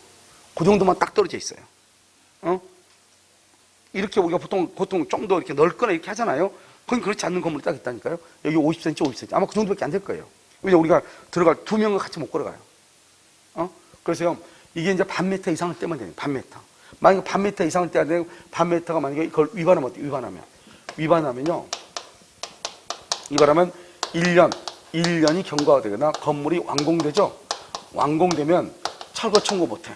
그 정도만 딱 떨어져 있어요. 이렇게 우리가 보통 좀 더 이렇게 넓거나 이렇게 하잖아요. 거긴 그렇지 않는 건물이 딱 있다니까요. 여기 50cm, 50cm. 아마 그 정도밖에 안 될 거예요. 왜냐 우리가 들어갈 2명과 같이 못 걸어가요. 그래서요, 이게 이제 반 미터 이상을 떼면 돼요. 반 미터. 만약에 반 미터 이상을 떼야 되고, 반 미터가 만약에 이걸 위반하면 어때요? 위반하면요. 1년이 경과가 되거나 건물이 완공되죠? 완공되면 철거 청구 못 해.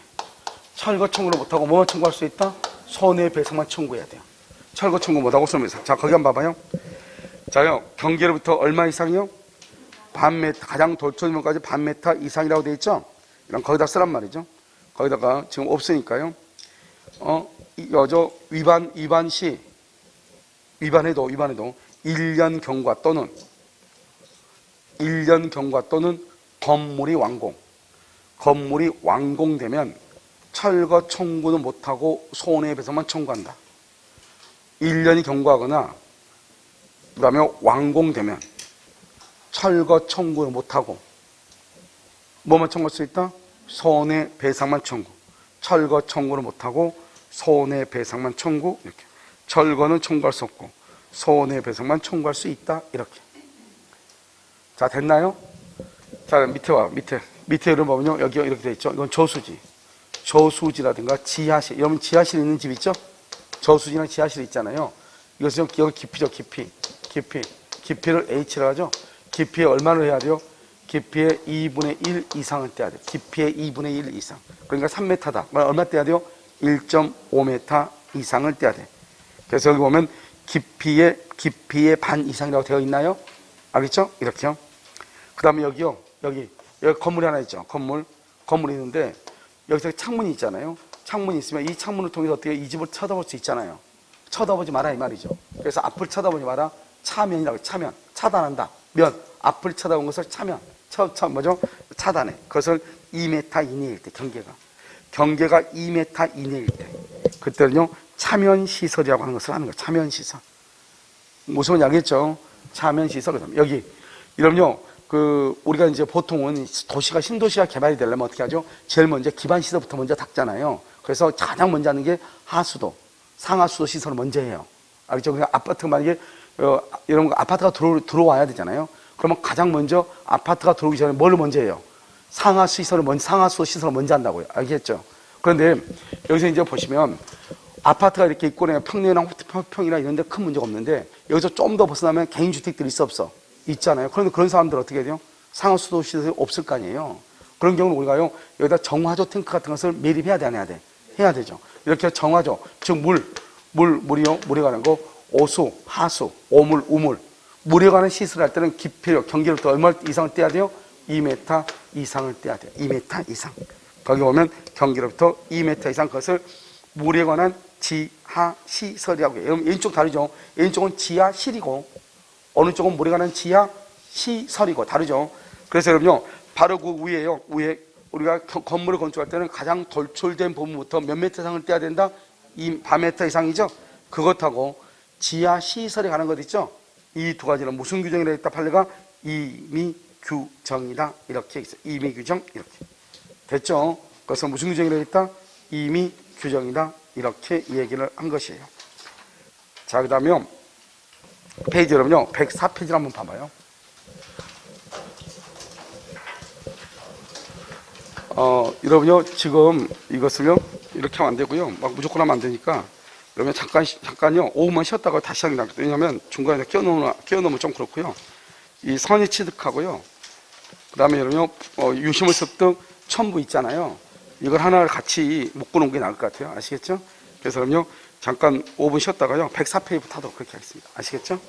철거 청구를 못 하고 뭐만 청구할 수 있다? 손해배상만 청구해야 돼요. 철거 청구 못 하고 손해배상. 자, 거기 한번 봐봐요. 자요, 경계로부터 얼마 이상이요? 반 미터, 가장 돌출면까지 반 미터 이상이라고 돼 있죠? 이런 거기다 쓰란 말이죠. 거기다가 지금 없으니까요. 위반해도 1년 경과 또는 건물이 완공되면 철거 청구는 못하고 손해배상만 청구한다. 1년이 경과하거나 그 다음에 완공되면 철거 청구를 못하고 뭐만 청구할 수 있다? 손해배상만 청구. 철거 청구를 못하고 손해배상만 청구. 이렇게. 철거는 청구할 수 없고 손해배상만 청구할 수 있다. 이렇게. 자, 됐나요? 자, 밑에 와. 밑에 여러분 보면요. 여기 이렇게 돼 있죠. 이건 저수지라든가 지하실. 여러분 지하실 있는 집 있죠? 저수지나 지하실 있잖아요. 이것은 여기 깊이죠. 깊이를 H라 하죠. 깊이에 얼마를 해야 돼요? 깊이의 2분의 1 이상을 떼야 돼요. 깊이의 2분의 1 이상. 그러니까 3m다. 얼마 떼야 돼요? 1.5m 이상을 떼야 돼. 그래서 여기 보면 깊이의 반 이상이라고 되어 있나요? 알겠죠? 이렇게요. 그 다음에 여기요. 여기 건물이 하나 있죠. 건물이 있는데 여기서 창문이 있잖아요. 창문이 있으면 이 창문을 통해서 어떻게 이 집을 쳐다볼 수 있잖아요. 쳐다보지 마라 이 말이죠. 그래서 앞을 쳐다보지 마라. 차면이라고. 차단한다. 앞을 쳐다본 것을 뭐죠? 차단해. 그것을 2m 이내일 때, 경계가 2m 이내일 때, 그때는요, 차면시설이라고 하는 것을 하는 거예요. 차면시설. 무슨 알겠죠? 차면시설. 여기, 이러면요, 우리가 이제 보통은 신도시가 개발이 되려면 어떻게 하죠? 제일 먼저 기반시설부터 먼저 닦잖아요. 그래서 가장 먼저 하는 게 하수도, 상하수도 시설을 먼저 해요. 알겠죠? 그러니까 아파트가 만약에, 이런 아파트가 들어와야 되잖아요. 그러면 가장 먼저 아파트가 들어오기 전에 뭘 먼저 해요? 상하수 시설을 먼저 한다고요. 알겠죠? 그런데 여기서 이제 보시면 아파트가 이렇게 있고 평내나 호텔평이나 이런 데 큰 문제가 없는데 여기서 좀 더 벗어나면 개인주택들이 있어? 있잖아요. 그런데 그런 사람들 어떻게 해야 돼요? 상하수도 시설이 없을 거 아니에요. 그런 경우는 우리가요, 여기다 정화조 탱크 같은 것을 매립해야 돼, 안 해야 돼? 해야 되죠. 이렇게 정화조, 즉 물에 관한 거, 오수, 하수, 오물, 우물, 물에 관한 시설을 할 때는 깊이요, 경계로부터 얼마 이상을 떼야 돼요? 2m 이상을 떼야 돼요. 2m 이상. 거기 보면 경계로부터 2m 이상 그것을 물에 관한 지하시설이라고 해요. 여러분, 왼쪽 다르죠? 왼쪽은 지하실이고, 어느 쪽은 물에 관한 지하시설이고, 다르죠? 그래서 여러분요, 바로 그 위에요. 위에 우리가 건물을 건축할 때는 가장 돌출된 부분부터 몇 미터 이상을 떼야 된다? 반 미터 이상이죠? 그것하고 지하시설에 관한 것 있죠? 이 두 가지는 무슨 규정이라 했다? 판례가 임의규정이다. 이렇게 있어요. 임의규정, 이렇게. 됐죠? 그래서 무슨 규정이라 했다? 임의규정이다. 이렇게 얘기를 한 것이에요. 자, 그 다음에 페이지 여러분요, 104페이지를 한번 봐봐요. 여러분요, 지금 이것을요, 이렇게 하면 안 되고요. 막 무조건 하면 안 되니까, 그러면 잠깐요, 5분만 쉬었다가 다시 하긴 하거든요. 왜냐면 중간에 끼워넣으면 좀 그렇고요. 이 선의 취득하고요. 그 다음에 여러분요, 유심을 습득 첨부 있잖아요. 이걸 하나를 같이 묶어놓은 게 나을 것 같아요. 아시겠죠? 그래서 그럼요, 잠깐 5분 쉬었다가요, 104페이지부터 하도록 그렇게 하겠습니다. 아시겠죠?